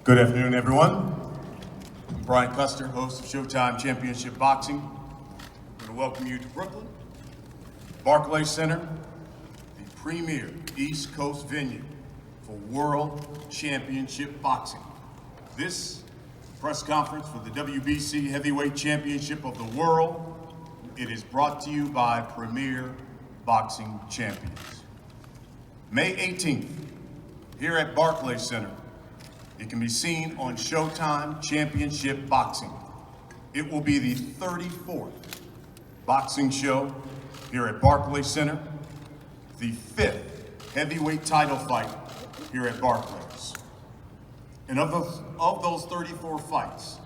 Good afternoon, everyone. I'm Brian Custer, host of Showtime Championship Boxing. I'm going to welcome you to Brooklyn, Barclays Center, the premier East Coast venue for World Championship Boxing. This press conference for the WBC Heavyweight Championship of the World, it is brought to you by Premier Boxing Champions. May 18th, here at Barclays Center, it can be seen on Showtime Championship Boxing. It will be the 34th boxing show here at Barclays Center, the 5th heavyweight title fight here at Barclays. And of those 34 fights,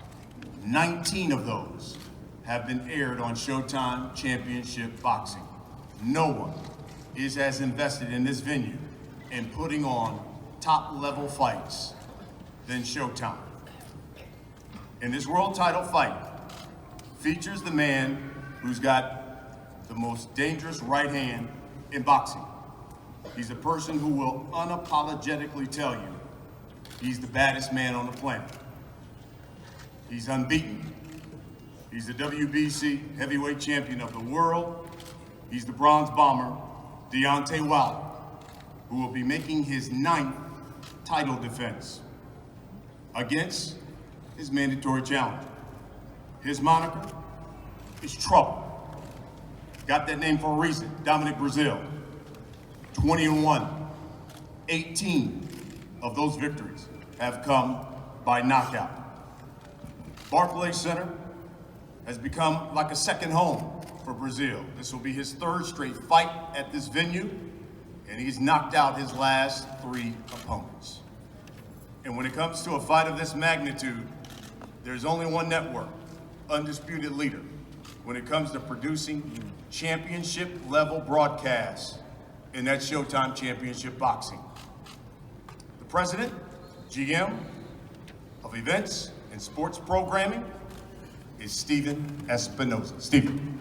19 of those have been aired on Showtime Championship Boxing. No one is as invested in this venue in putting on top-level fights than Showtime. And this world title fight features the man who's got the most dangerous right hand in boxing. He's a person who will unapologetically tell you he's the baddest man on the planet. He's unbeaten. He's the WBC heavyweight champion of the world. He's the bronze bomber, Deontay Wilder, who will be making his 9th title defense against his mandatory challenger. His moniker is Trouble. Got that name for a reason. Dominic Breazeale, 20-1. 18 of those victories have come by knockout. Barclays Center has become like a second home for Breazeale. This will be his 3rd straight fight at this venue, and he's knocked out his last 3 opponents. And when it comes to a fight of this magnitude, there's only one network, undisputed leader, when it comes to producing championship-level broadcasts, and that's Showtime Championship Boxing. The president, GM of events and sports programming is Stephen Espinoza. Stephen.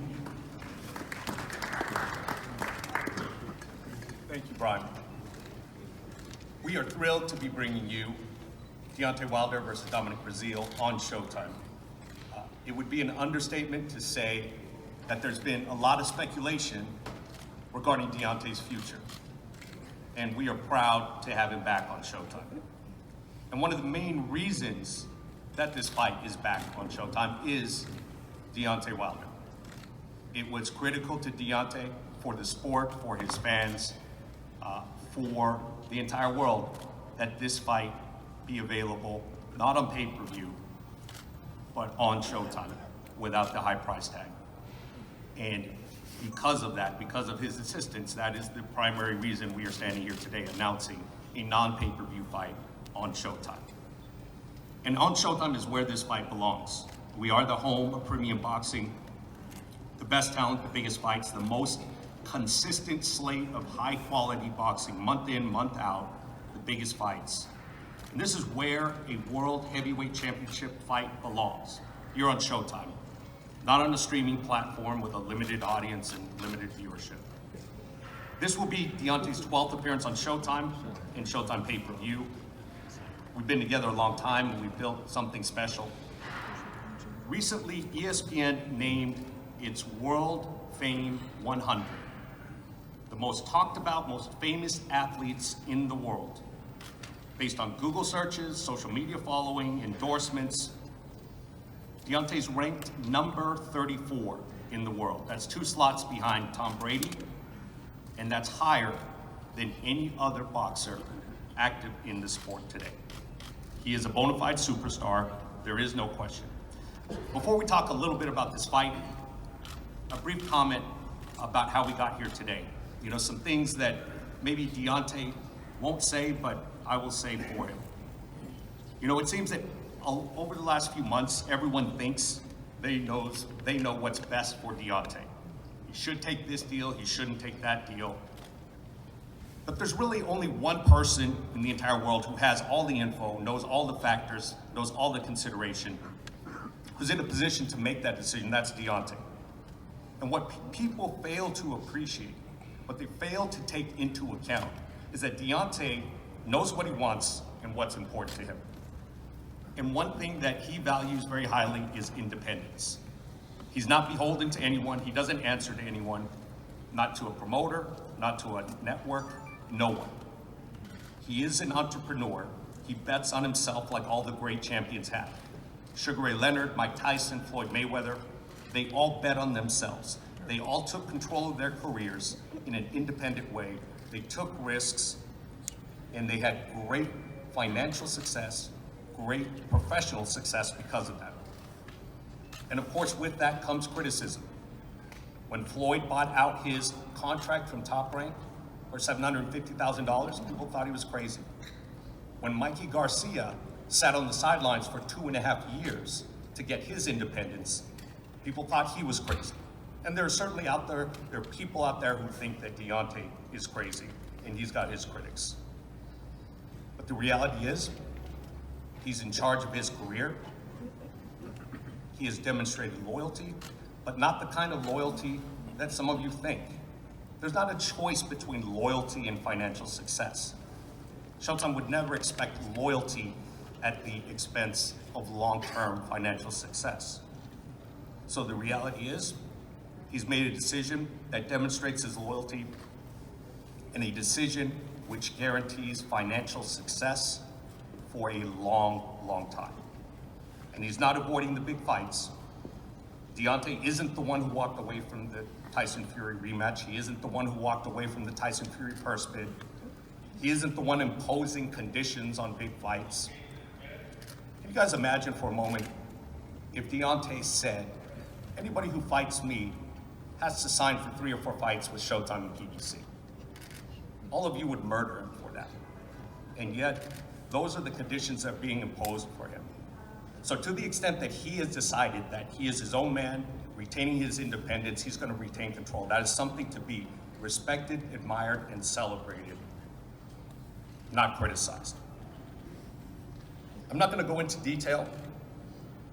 Thank you, Brian. We are thrilled to be bringing you Deontay Wilder versus Dominic Breazeale on Showtime. It would be an understatement to say that there's been a lot of speculation regarding Deontay's future, and we are proud to have him back on Showtime. And one of the main reasons that this fight is back on Showtime is Deontay Wilder. It was critical to Deontay, for the sport, for his fans, for the entire world, that this fight be available, not on pay-per-view, but on Showtime, without the high price tag. And because of that, because of his assistance, that is the primary reason we are standing here today announcing a non-pay-per-view fight on Showtime. And on Showtime is where this fight belongs. We are the home of premium boxing, the best talent, the biggest fights, the most consistent slate of high-quality boxing, month in, month out, the biggest fights. And this is where a World Heavyweight Championship fight belongs, here on Showtime, not on a streaming platform with a limited audience and limited viewership. This will be Deontay's 12th appearance on Showtime and Showtime pay-per-view. We've been together a long time and we've built something special. Recently, ESPN named its World Fame 100, the most talked about, most famous athletes in the world, based on Google searches, social media following, endorsements. Deontay's ranked number 34 in the world. That's 2 slots behind Tom Brady, and that's higher than any other boxer active in the sport today. He is a bona fide superstar, there is no question. Before we talk a little bit about this fight, a brief comment about how we got here today. You know, some things that maybe Deontay won't say, but I will say for him. You know, it seems that over the last few months, everyone thinks they know what's best for Deontay. He should take this deal, he shouldn't take that deal. But there's really only one person in the entire world who has all the info, knows all the factors, knows all the consideration, who's in a position to make that decision. That's Deontay. And what people fail to appreciate, what they fail to take into account, is that Deontay knows what he wants and what's important to him. And one thing that he values very highly is independence. He's not beholden to anyone. He doesn't answer to anyone, not to a promoter, not to a network, no one. He is an entrepreneur. He bets on himself like all the great champions have. Sugar Ray Leonard, Mike Tyson, Floyd Mayweather, they all bet on themselves. They all took control of their careers in an independent way. They took risks, and they had great financial success, great professional success because of that. And of course, with that comes criticism. When Floyd bought out his contract from Top Rank for $750,000, people thought he was crazy. When Mikey Garcia sat on the sidelines for 2.5 years to get his independence, people thought he was crazy. And there are people out there who think that Deontay is crazy, and he's got his critics. But the reality is, he's in charge of his career. He has demonstrated loyalty, but not the kind of loyalty that some of you think. There's not a choice between loyalty and financial success. Showtime would never expect loyalty at the expense of long-term financial success. So the reality is, he's made a decision that demonstrates his loyalty, and a decision which guarantees financial success for a long, long time. And he's not avoiding the big fights. Deontay isn't the one who walked away from the Tyson Fury rematch. He isn't the one who walked away from the Tyson Fury purse bid. He isn't the one imposing conditions on big fights. Can you guys imagine for a moment if Deontay said, anybody who fights me has to sign for 3 or 4 fights with Showtime and PBC? All of you would murder him for that. And yet, those are the conditions that are being imposed for him. So to the extent that he has decided that he is his own man, retaining his independence, he's going to retain control. That is something to be respected, admired, and celebrated, not criticized. I'm not going to go into detail,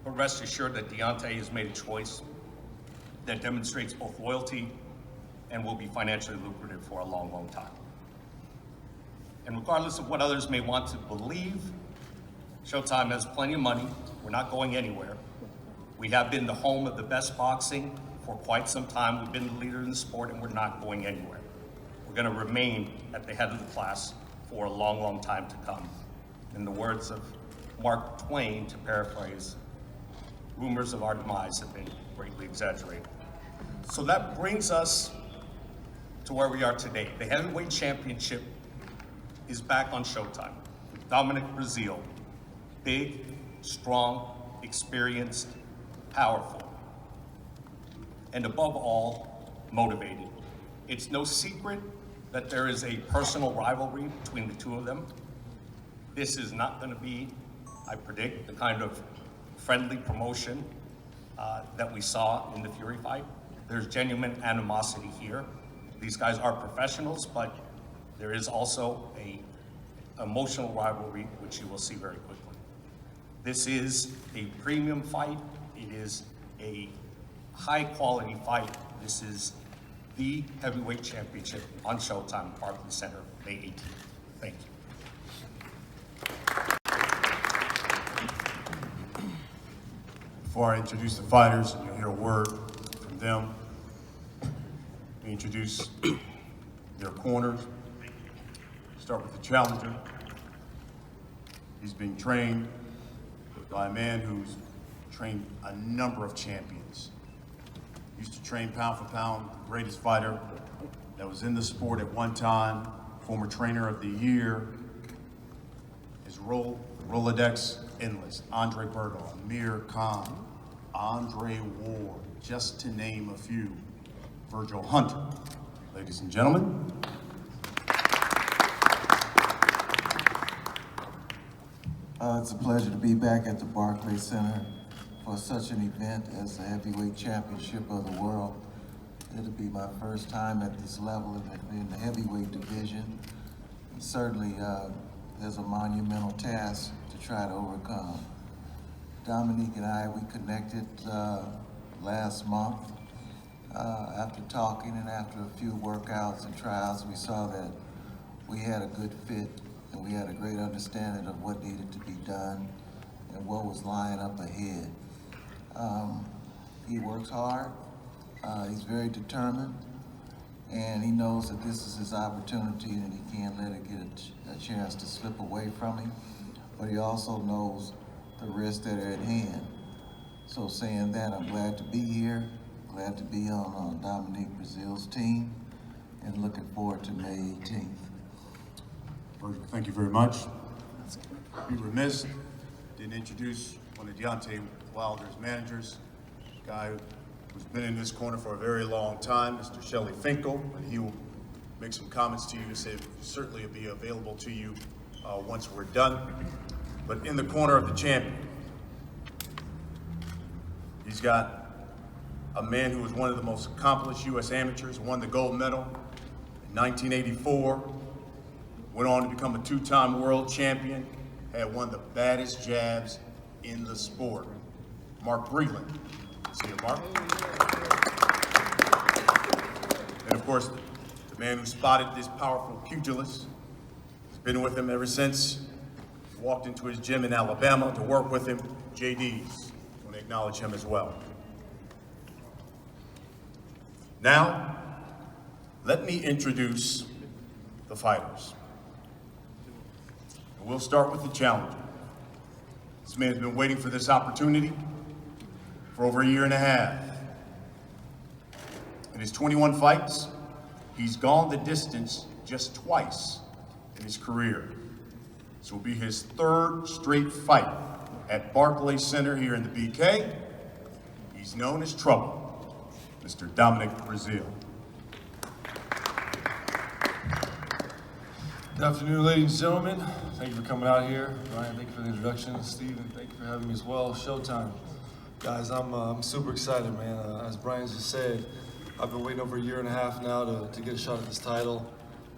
but rest assured that Deontay has made a choice that demonstrates both loyalty and will be financially lucrative for a long, long time. And regardless of what others may want to believe, Showtime has plenty of money. We're not going anywhere. We have been the home of the best boxing for quite some time. We've been the leader in the sport, and we're not going anywhere. We're going to remain at the head of the class for a long, long time to come. In the words of Mark Twain, to paraphrase, rumors of our demise have been greatly exaggerated. So that brings us to where we are today. The heavyweight championship is back on Showtime. Dominic Breazeale, big, strong, experienced, powerful, and above all, motivated. It's no secret that there is a personal rivalry between the two of them. This is not going to be, I predict, the kind of friendly promotion that we saw in the Fury fight. There's genuine animosity here. These guys are professionals, but there is also a emotional rivalry, which you will see very quickly. This is a premium fight. It is a high-quality fight. This is the heavyweight championship on Showtime, Barclays Center, May 18th. Thank you. Before I introduce the fighters, and you'll hear a word from them, we introduce their corners. Start with the challenger. He's being trained by a man who's trained a number of champions. Used to train pound for pound, the greatest fighter that was in the sport at one time, former trainer of the year. His Rolodex endless. Andre Berto, Amir Khan, Andre Ward, just to name a few. Virgil Hunter. Ladies and gentlemen. It's a pleasure to be back at the Barclays Center for such an event as the Heavyweight Championship of the World. It'll be my first time at this level in the heavyweight division. And certainly, there's a monumental task to try to overcome. Dominic and I, we connected last month. After talking and after a few workouts and tryouts, we saw that we had a good fit and we had a great understanding of what needed to be done. and what was lying up ahead. He works hard, he's very determined, and he knows that this is his opportunity and he can't let it get a chance to slip away from him, but he also knows the risks that are at hand. So saying that, I'm glad to be here, glad to be on Dominic Breazeale's team, and looking forward to May 18th. Virgil, thank you very much. Be remiss, didn't introduce one of Deontay Wilder's managers, a guy who's been in this corner for a very long time, Mr. Shelley Finkel, and he will make some comments to you, say certainly will be available to you once we're done. But in the corner of the champion, he's got a man who was one of the most accomplished U.S. amateurs, won the gold medal in 1984, went on to become a two-time world champion, had one of the baddest jabs in the sport. Mark Breland. See you, Mark. And of course, the man who spotted this powerful pugilist has been with him ever since he walked into his gym in Alabama to work with him, JD's. I want to acknowledge him as well. Now, let me introduce the fighters. And we'll start with the challenger. This man's been waiting for this opportunity for over a year and a half. In his 21 fights, he's gone the distance just twice in his career. This will be his third straight fight at Barclays Center here in the BK. He's known as Trouble, Mr. Dominic Breazeale. Good afternoon, ladies and gentlemen. Thank you for coming out here. Ryan, thank you for the introduction. Steven, thank you for having me as well. Showtime. Guys, I'm super excited, man. As Brian just said, I've been waiting over a year and a half now to get a shot at this title.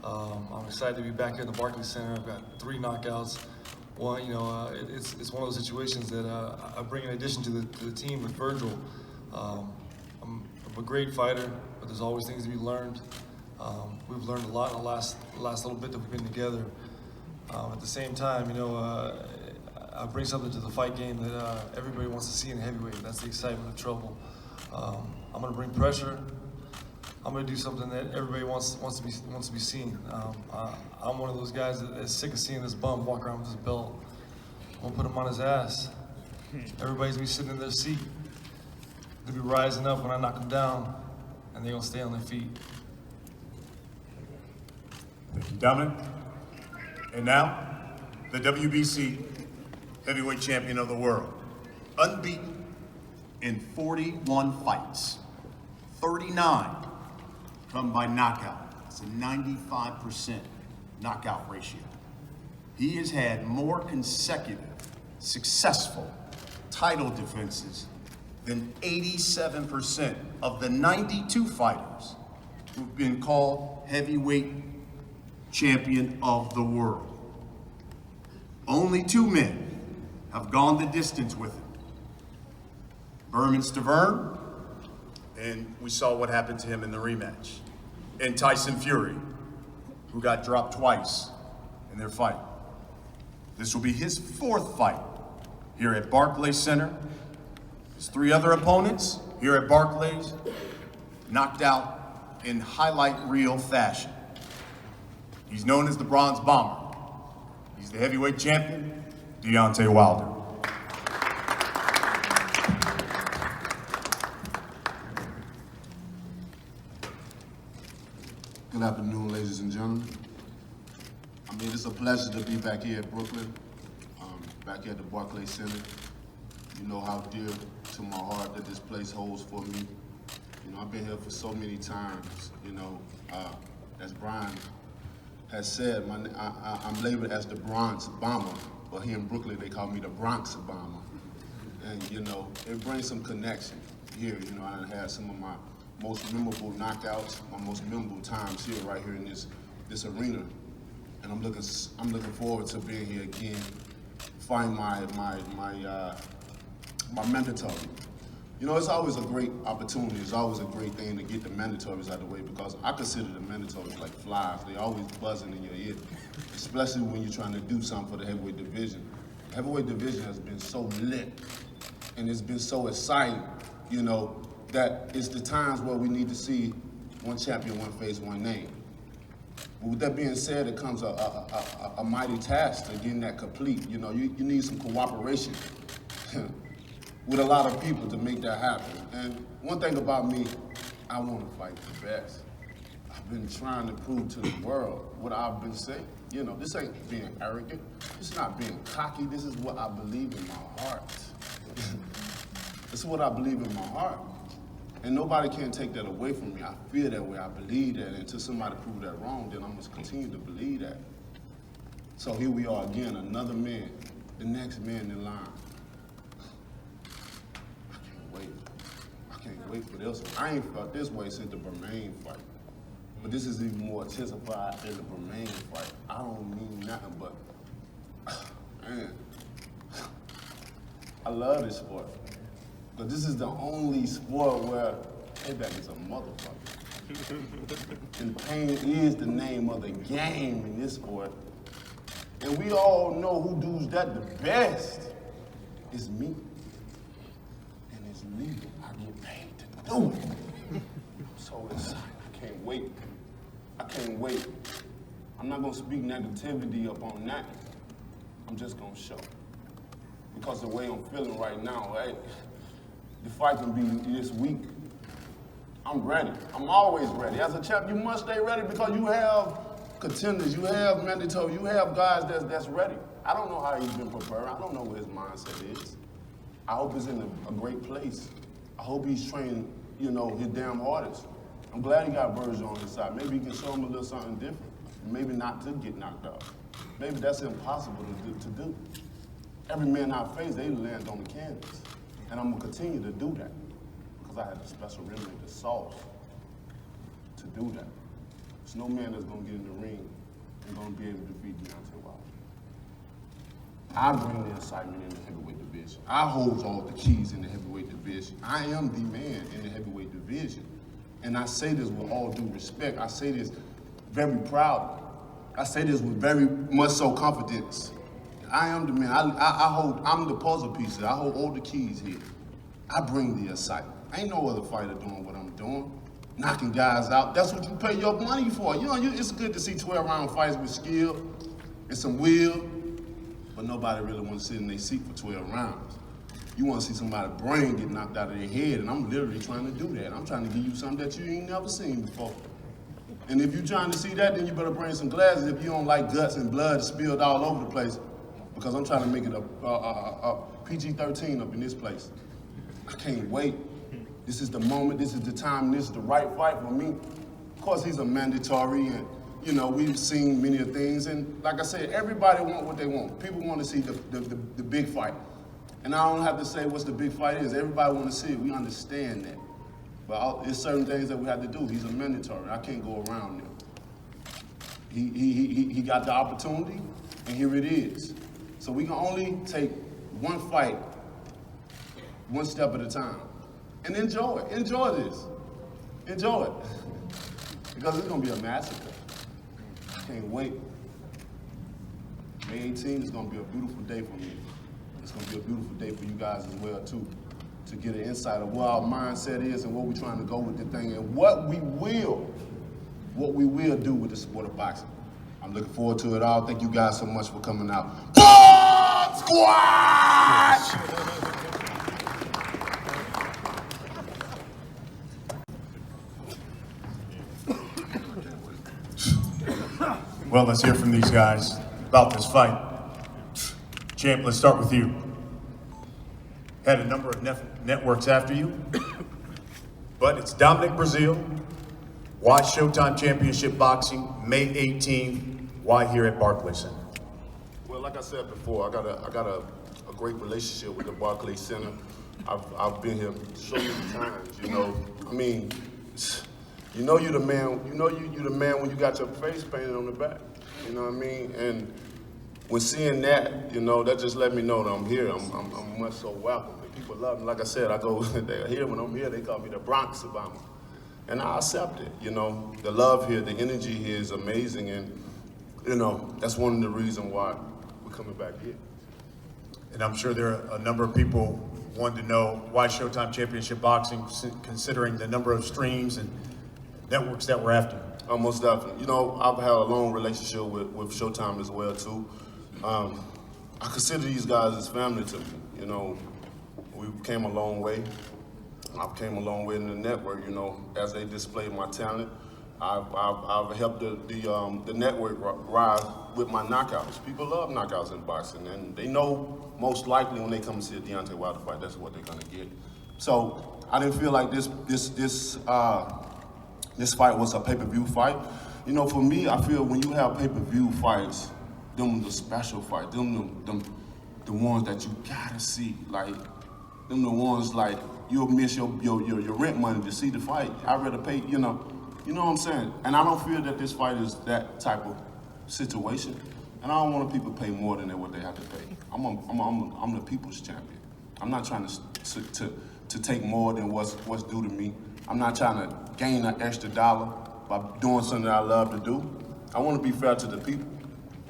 I'm excited to be back here at the Barclays Center. I've got 3 knockouts. One, it's one of those situations that I bring in addition to the team with Virgil. I'm a great fighter, but there's always things to be learned. We've learned a lot in the last little bit that we've been together. At the same time, I bring something to the fight game that everybody wants to see in heavyweight. That's the excitement of Trouble. I'm going to bring pressure. I'm going to do something that everybody wants to be seen. I'm one of those guys that's sick of seeing this bum walk around with his belt. I'm going to put him on his ass. Everybody's going to be sitting in their seat. They'll be rising up when I knock them down, and they're going to stay on their feet. Thank you, Dominic. And now, the WBC heavyweight champion of the world, unbeaten in 41 fights, 39 come by knockout. It's a 95% knockout ratio. He has had more consecutive, successful title defenses than 87% of the 92 fighters who've been called heavyweight champion of the world. Only 2 men have gone the distance with him. Berman Stavern, and we saw what happened to him in the rematch. And Tyson Fury, who got dropped twice in their fight. This will be his 4th fight here at Barclays Center. His 3 other opponents here at Barclays knocked out in highlight reel fashion. He's known as the Bronze Bomber. He's the heavyweight champion, Deontay Wilder. Good afternoon, ladies and gentlemen. It's a pleasure to be back here at Brooklyn, back here at the Barclays Center. You know how dear to my heart that this place holds for me. I've been here for so many times. As Brian has said, I'm labeled as the Bronx Bomber, but here in Brooklyn they call me the Bronx Bomber. And it brings some connection here. I had some of my most memorable knockouts, my most memorable times here, right here in this arena. And I'm looking forward to being here again, find my mandatory. It's always a great opportunity. It's always a great thing to get the mandatories out of the way, because I consider the mandatories like flies. They're always buzzing in your ear, especially when you're trying to do something for the heavyweight division. Heavyweight division has been so lit and it's been so exciting, you know, that it's the times where we need to see one champion, one face, one name. But with that being said, it comes a mighty task to getting that complete. You know, you need some cooperation with a lot of people to make that happen. And one thing about me, I want to fight the best. I've been trying to prove to the world what I've been saying. You know, this ain't being arrogant. This is not being cocky. This is what I believe in my heart. This is what I believe in my heart. And nobody can take that away from me. I feel that way. I believe that. And until somebody proves that wrong, then I'm going to continue to believe that. So here we are again, another man, the next man in line. I can't wait. I can't wait for this one. I ain't felt this way since the Breazeale fight. But this is even more intensified than the Breazeale fight. I don't mean nothing, but, man, I love this sport. But this is the only sport where payback is a motherfucker. And pain is the name of the game in this sport. And we all know who does that the best. It's me. And it's legal. I get paid to do it. I'm so excited. I can't wait. I can't wait. I'm not gonna speak negativity up on that. I'm just gonna show. Because the way I'm feeling right now, right? The fight can be this week. I'm ready. I'm always ready. As a champ, you must stay ready because you have contenders, you have mandatory, you have guys that's ready. I don't know how he's been preparing. I don't know what his mindset is. I hope he's in a great place. I hope he's training, you know, his damn hardest. I'm glad he got Breazeale on his side. Maybe he can show him a little something different. Maybe not to get knocked out. Maybe that's impossible to do. Every man I face, they land on the canvas. And I'm gonna continue to do that because I have the special remedy, the sauce, to do that. There's no man that's gonna get in the ring and gonna be able to defeat Deontay Wilder. I bring the excitement in the heavyweight division. I hold all the keys in the heavyweight division. I am the man in the heavyweight division. And I say this with all due respect. I say this very proudly. I say this with very much so confidence. I am the man. I'm the puzzle pieces. I hold all the keys here. I bring the excitement. Ain't no other fighter doing what I'm doing. Knocking guys out. That's what you pay your money for. You know, it's good to see 12-round fights with skill and some will, but nobody really wants to sit in their seat for 12 rounds. You want to see somebody's brain get knocked out of their head, and I'm literally trying to do that. I'm trying to give you something that you ain't never seen before. And if you're trying to see that, then you better bring some glasses if you don't like guts and blood spilled all over the place, because I'm trying to make it a PG-13 up in this place. I can't wait. This is the moment, this is the time, this is the right fight for me. Of course, he's a mandatory, and you know, we've seen many of things, and like I said, everybody want what they want. People want to see the big fight. And I don't have to say what's the big fight is. Everybody want to see it. We understand that. But there's certain things that we have to do. He's a mandatory. I can't go around him. He got the opportunity, and here it is. So we can only take one fight, one step at a time, and enjoy it. Enjoy this. Enjoy it. Because it's going to be a massacre. I can't wait. May 18th is going to be a beautiful day for me. It's going to be a beautiful day for you guys as well, too, to get an insight of what our mindset is and where we're trying to go with the thing and what we will do with the sport of boxing. I'm looking forward to it all. Thank you guys so much for coming out. Blood Squad! Well, let's hear from these guys about this fight. Champ, let's start with you. Had a number of networks after you, but it's Dominic Breazeale. Why Showtime Championship Boxing, May 18th? Why here at Barclays Center? Well, like I said before, I got a great relationship with the Barclays Center. I've been here so many times, you know. I mean, you know you're the man. You know you're the man when you got your face painted on the back. You know what I mean? And when seeing that, you know, that just let me know that I'm here. I'm much so welcome. And people love me. Like I said, I go they're here when I'm here. They call me the Bronx Obama, and I accept it. You know, the love here, the energy here is amazing, and you know that's one of the reasons why we're coming back here. And I'm sure there are a number of people wanting to know why Showtime Championship Boxing, considering the number of streams and networks that we're after. Most definitely. You know, I've had a long relationship with Showtime as well too. I consider these guys as family to me. You know, we came a long way. I've came a long way in the network. You know, as they display my talent, I've helped the network rise with my knockouts. People love knockouts in boxing, and they know most likely when they come to see a Deontay Wilder fight, that's what they're gonna get. So I didn't feel like this fight was a pay-per-view fight. You know, for me, I feel when you have pay-per-view fights, them the special fights, them the ones that you gotta see, like them the ones like you'll miss your rent money to see the fight. I'd rather pay, you know what I'm saying? And I don't feel that this fight is that type of situation. And I don't want people to pay more than what they have to pay. I'm the people's champion. I'm not trying to take more than what's due to me. I'm not trying to gain an extra dollar by doing something that I love to do. I want to be fair to the people,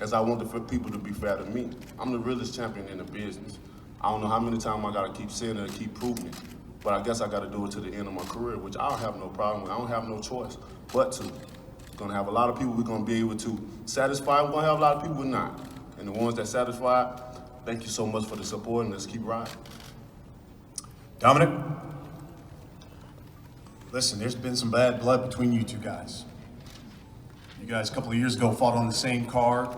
as I want the people to be fair to me. I'm the realest champion in the business. I don't know how many times I gotta keep saying it and keep proving it, but I guess I gotta do it to the end of my career, which I don't have no problem with. I don't have no choice but to. We're gonna have a lot of people we're gonna be able to satisfy. We're gonna have a lot of people we're not. And the ones that satisfy, thank you so much for the support, and let's keep riding. Dominic, listen, there's been some bad blood between you two guys. You guys a couple of years ago fought on the same card.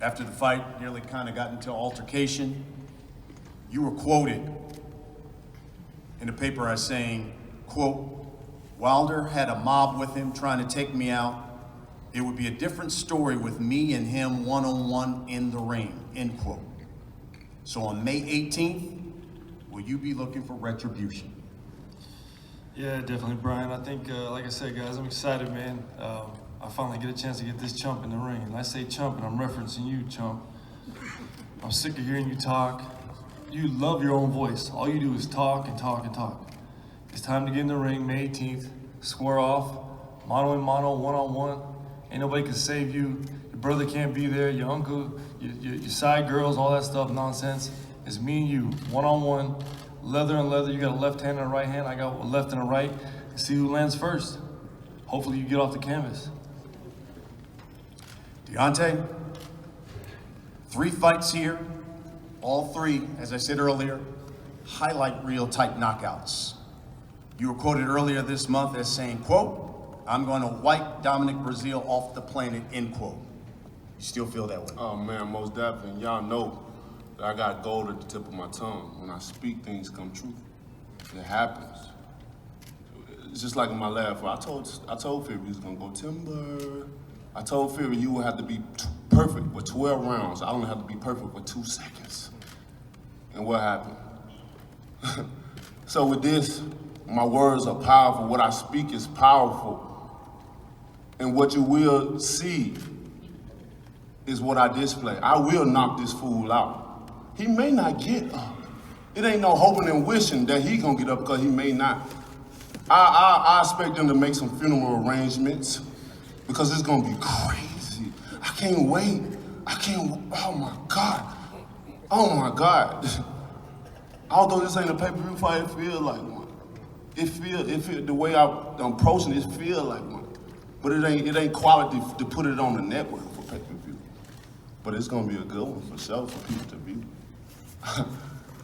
After the fight, nearly kind of got into an altercation. You were quoted in a paper as saying, quote, Wilder had a mob with him trying to take me out. It would be a different story with me and him one-on-one in the ring, end quote. So on May 18th, will you be looking for retribution? Yeah, definitely, Brian. I think, like I said, guys, I'm excited, man. I finally get a chance to get this chump in the ring. And I say chump, and I'm referencing you, chump. I'm sick of hearing you talk. You love your own voice. All you do is talk and talk and talk. It's time to get in the ring, May 18th. Square off, mano and mano, one-on-one. Ain't nobody can save you. Your brother can't be there, your uncle, your side girls, all that stuff, nonsense. It's me and you, one-on-one, leather and leather. You got a left hand and a right hand. I got a left and a right. See who lands first. Hopefully you get off the canvas. Deontay, 3 fights here, all 3, as I said earlier, highlight reel type knockouts. You were quoted earlier this month as saying, quote, I'm going to wipe Dominic Breazeale off the planet, end quote. You still feel that way? Oh man, most definitely. Y'all know that I got gold at the tip of my tongue. When I speak, things come true. It happens. It's just like in my last fight. I told Fury he was gonna go timber. I told Fury you would have to be perfect with 12 rounds. I only have to be perfect with 2 seconds. And what happened? So with this, my words are powerful. What I speak is powerful. And what you will see is what I display. I will knock this fool out. He may not get up. It ain't no hoping and wishing that he gonna get up because he may not. I expect them to make some funeral arrangements because it's gonna be crazy. I can't wait. Oh my God. Oh my God. Although this ain't a pay-per-view fight, it feel like one. It feel the way I'm approaching it feel like one. But it ain't quality to put it on the network for pay-per-view. But it's gonna be a good one for sure for people to view.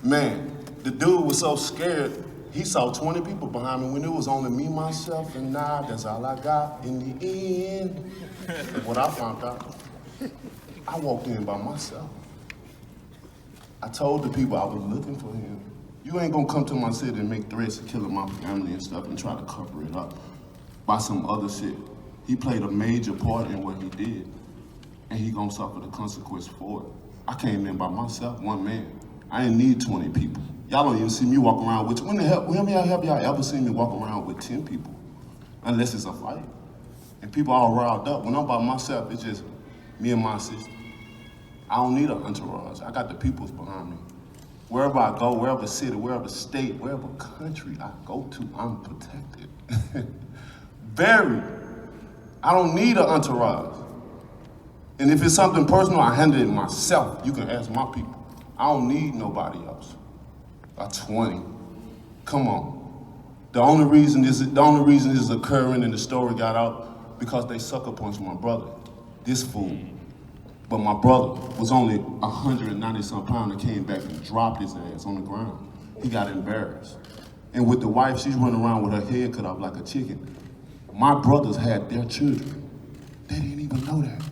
Man, the dude was so scared, he saw 20 people behind me when it was only me, myself, and I. That's all I got in the end. And what I found out, I walked in by myself. I told the people I was looking for him. You ain't gonna come to my city and make threats of killing my family and stuff and try to cover it up by some other shit. He played a major part in what he did, and he gonna suffer the consequence for it. I came in by myself, one man. I didn't need 20 people. Y'all don't even see me walk around with, when have y'all ever seen me walk around with 10 people? Unless it's a fight. And people all riled up. When I'm by myself, it's just me and my sister. I don't need an entourage. I got the peoples behind me. Wherever I go, wherever city, wherever state, wherever country I go to, I'm protected. Very. I don't need an entourage. And if it's something personal, I handle it myself. You can ask my people. I don't need nobody else. I'm 20. Come on. The only reason this is occurring and the story got out because they sucker punched my brother. This fool. But my brother was only 190-some pounds and came back and dropped his ass on the ground. He got embarrassed. And with the wife, she's running around with her head cut off like a chicken. My brothers had their children. They didn't even know that.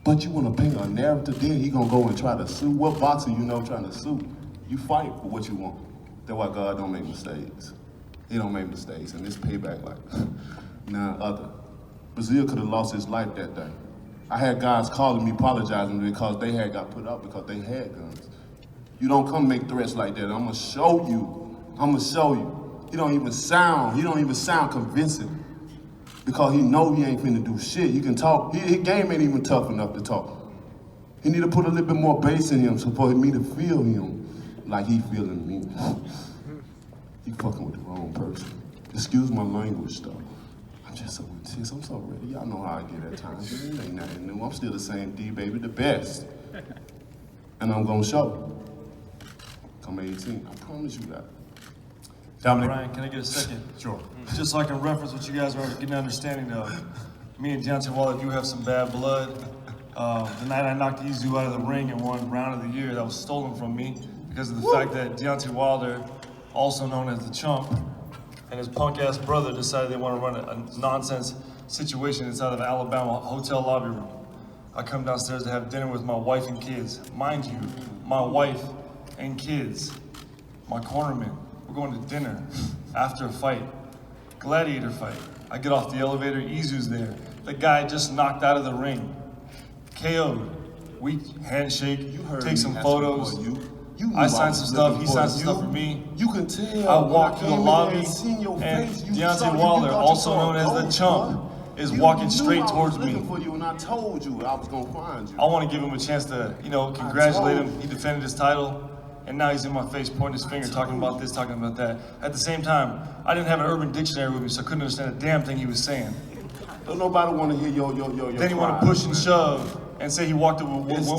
But you want to paint a narrative, then he gonna go and try to sue. What boxer you know trying to sue? You fight for what you want. That's why God don't make mistakes. He don't make mistakes, and it's payback like none other. Breazeale could have lost his life that day. I had guys calling me apologizing because they had got put out because they had guns. You don't come make threats like that. I'm gonna show you. I'm gonna show you. He don't even sound convincing because he know he ain't finna do shit. He can talk. His game ain't even tough enough to talk. He need to put a little bit more bass in him for me to feel him like he feeling me. He fucking with the wrong person. Excuse my language though. I'm just so intense, I'm so ready. Y'all know how I get at times. It ain't nothing new. I'm still the same D, baby, the best. And I'm gonna show. Come 18, I promise you that. Dominic. Brian, can I get a second? Sure. Just so I can reference what you guys are getting an understanding of. Me and Deontay Wilder do have some bad blood. The night I knocked Izu out of the ring and won round of the year, that was stolen from me because of the fact that Deontay Wilder, also known as the Chump, and his punk ass brother decided they want to run a nonsense situation inside of an Alabama hotel lobby room. I come downstairs to have dinner with my wife and kids. Mind you, my wife and kids, my cornerman. We're going to dinner after a fight, gladiator fight. I get off the elevator, Izu's there. The guy just knocked out of the ring, KO'd. We handshake, take some photos. I signed some stuff, he signed some stuff for me. You can tell. I walked through the lobby, and Deontay Wilder, also known as the Chump, is walking straight towards me. For you, and I told you I was gonna find you. I want to give him a chance to, congratulate him. He defended his title, and now he's in my face, pointing his finger, talking about this, talking about that. At the same time, I didn't have an Urban Dictionary with me, so I couldn't understand a damn thing he was saying. Don't nobody want to hear your Then he wanted to push and shove and say he walked up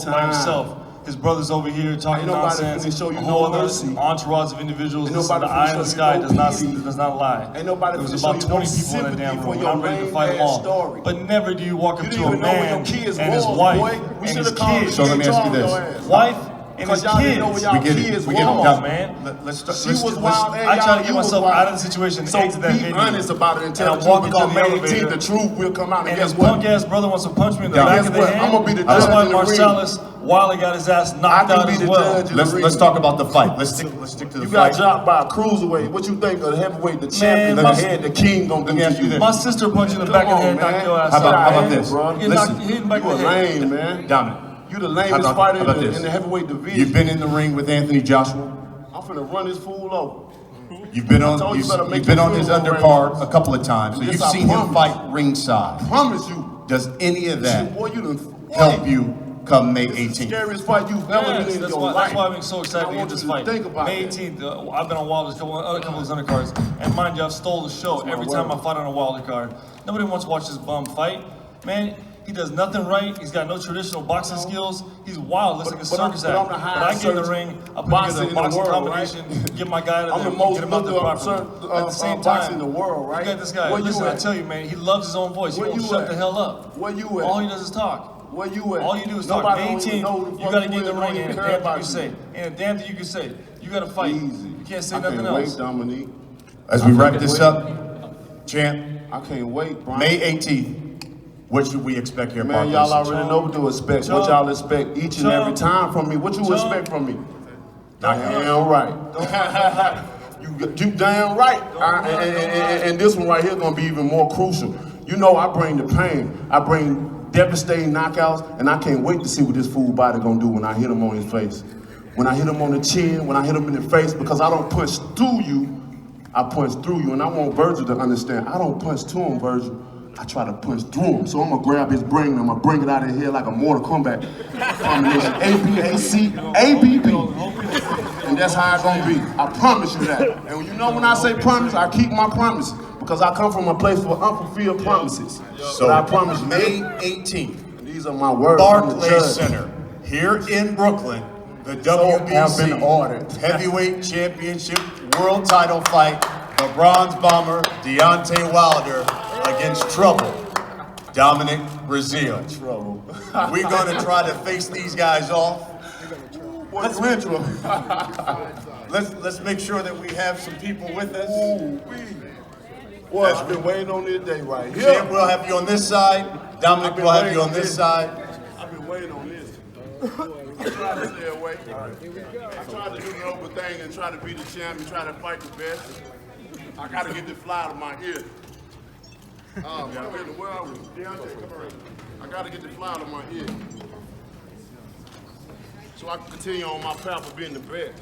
by himself. His brother's over here talking nonsense. Show you a whole no other mercy. entourage of individuals. The nobody eye in the sky no does not lie. Ain't nobody There was show about you 20 no people in that damn sympathy room. for I'm ready to your fight them lame-ass all. story. But never do you walk up to a even know where man your kids and his was, wife boy. and his kids. So let me ask you this. Wife and his y'all didn't know where kids. y'all We get it. kids We get it. was. Come on, man. Let's start. She was wild. and I try to y'all- get you was myself wild. out of the situation and So exit that be venue. honest about it and tell And the I walk truth into because the May elevator, 18th, the truth will come out. And guess his what? punk ass brother wants to punch me in the Yeah. back Guess of the what? head. I'm gonna be the That's judge why in the ring. Marcellus Wilder got his ass knocked I can out be as the well. judge in the ring. Let's talk about the fight. Let's stick to the You fight. got dropped by a cruiserweight. What you think of the heavyweight, the champion, Man, the my- head, the king gonna do me to ask you you? this. My sister punched you in the Come back of the on, head, knocked man. your ass How out. about this? Bro. He Listen, hit him back You a in the head. lame, man. Dominic. You the How lamest about fighter this? in the heavyweight division. You've been in the ring with Anthony Joshua. I'm finna run this fool over. You've been I told you better you've make been your on his funeral undercard arrangements. a couple of times, so Yes, you've I seen him promise. fight ringside. Promise you. Does any of that Boy, you done help you come May This is the 18th? scariest fight you've ever been in That's your why, life. that's why I'm so excited I to get want this you to fight. think about May that. 18th, I've been on Wilder's other couple of undercards, and mind you, I've stole the show my every time word. I fight on a Wilder card. Nobody wants to watch this bum fight. Man, he does nothing right. He's got no traditional boxing skills. He's wild, looks like a circus but I'm act. the But I get in the highest ring, I put boxer together a in the boxing world, combination, get my guy out of I'm there, the most get him out there looked up properly. At the same boxer time, in the world, right? you got this guy. Where you Listen, I at? tell you, man, he loves his own voice. He Where won't you shut at? the hell up. Where you at? All he does is talk. Where you at? All you do is talk. Nobody May don't even 18th, know who the you fuck gotta you get in the is, ring don't and a even care damn thing about you say. And a damn thing you can say. You gotta fight. Easy. You can't say I nothing can't else. wait, Dominique. As we I wrap can't this wait. up, champ, I can't wait, Brian. May 18th, what should we expect here at Man, Barclays y'all Center? already know what to expect. Chump. What y'all expect each and Chump. every time from me. What you Chump. expect from me? Don't Damn right. You damn right. And this one right here gonna be even more crucial. You know I bring the pain. I bring devastating knockouts, and I can't wait to see what this fool body gonna do when I hit him on his face. When I hit him on the chin, when I hit him in the face, because I don't punch through you, I punch through you. And I want Virgil to understand, I don't punch to him, Virgil. I try to punch through him. So I'm gonna grab his brain and I'm gonna bring it out of here like a Mortal Kombat combination. A-B-A-C, A-B-B. And that's how it's gonna be. I promise you that. And you know when I say promise, I keep my promises. Because I come from a place for unfulfilled promises. So But I promise you, May 18th, these are my words. I'm the Barclays judge. Center, here in Brooklyn, the have been ordered. WBC Heavyweight Championship World Title fight, the Bronze Bomber Deontay Wilder against Trouble, Dominic Breazeale. Trouble. We're gonna try to face these guys off. Let's make sure that we have some people with us. Boy, I've been waiting on this day right here. Champ, we'll have you on this side. Dominic will have you on this side. I've been waiting on this. I tried to stay away. I tried to do the noble thing and try to be the champ and try to fight the best. I gotta get this fly out of my ear. Oh, man, where in the world? Deontay, come around. I gotta get the fly out of my ear. So I can continue on my path of being the best.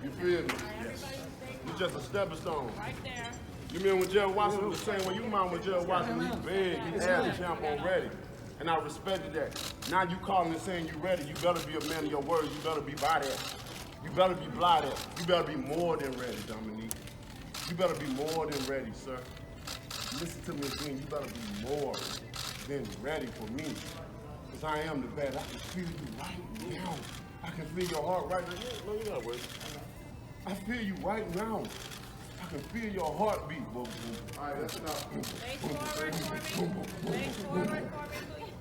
You feel me? Yes. You're just a stepping stone. Right there. You mean when Gerald Watson was the same way? You mind when Gerald Watson was big, he had the champ already. And I respected that. Now you calling and saying you ready, you better be a man of your words, you better be by that. You better be by that. You better be more than ready, Dominique. You better be more than ready, sir. Listen to me again, you better be more than ready for me. Because I am the best. I can feel you right now. I can feel your heart right now. Look at that way. I feel you right now. I can feel your heartbeat. Boom, boom. All right, that's enough.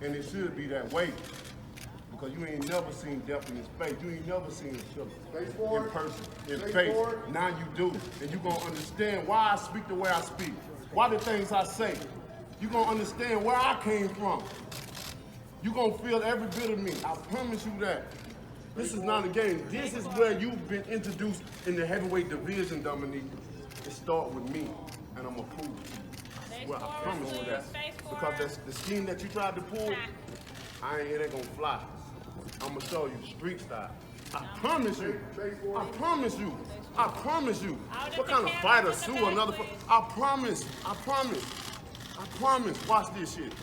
And it should be that way. Because you ain't never seen death in his face. You ain't never seen a killer in person, in face. Now you do. And you're going to understand why I speak the way I speak. Why the things I say. You're going to understand where I came from. You're going to feel every bit of me. I promise you that. This is not a game. This is where you've been introduced in the heavyweight division, Dominique. It starts with me, and I'm going to prove it to you. Well, I promise you that. Because that's the scheme that you tried to pull, it ain't going to fly. I'm going to show you street style. I promise you. I promise you. I promise you. What kind of fighter sue another fighter? I promise. I promise. I promise. Watch this shit.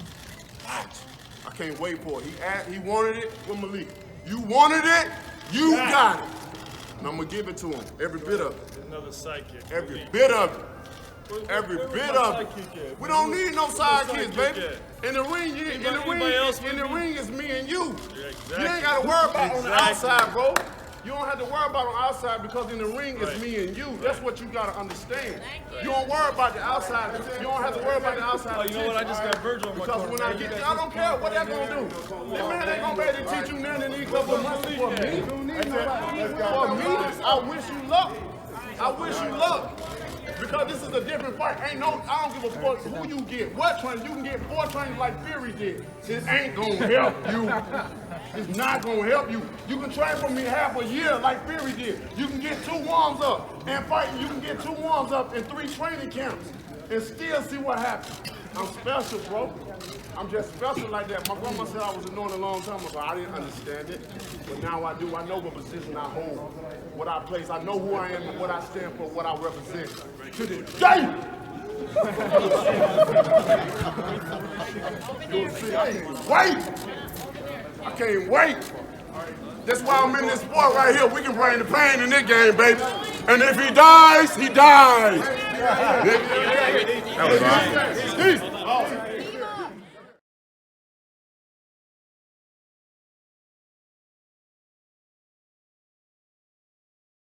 Watch. I can't wait for it. He wanted it with Malik. You wanted it, you got it. And I'm gonna give it to him. Every bit of it. Another sidekick. Every bit of it. Every bit of it. We don't need no sidekicks, baby. In the ring, it's me and you. You ain't gotta worry about on the outside, bro. You don't have to worry about on the outside because in the ring it's me and you. That's what you gotta understand. You don't worry about the outside. You don't have to worry about the outside. Oh, you know what? I just got Virgil on my because when I get there, I don't care what they're gonna do. That man ain't gonna be able to teach you nothing in these couple of months. For me, I wish you luck. I wish you luck. Because this is a different fight. I don't give a fuck who you get. What training? You can get 4 trainings like Fury did. It ain't gonna help you. It's not gonna help you. You can train for me half a year like Fury did. You can get 2 warms up and fighting. You can get 2 warms up in 3 training camps and still see what happens. I'm special, bro. I'm just special like that. My grandma said I was anointed a long time ago. I didn't understand it, but now I do. I know what position I hold, what I place. I know who I am and what I stand for, what I represent. To this day. I can't wait. That's why I'm in this sport right here. We can bring the pain in this game, baby. And if he dies, he dies. That was right.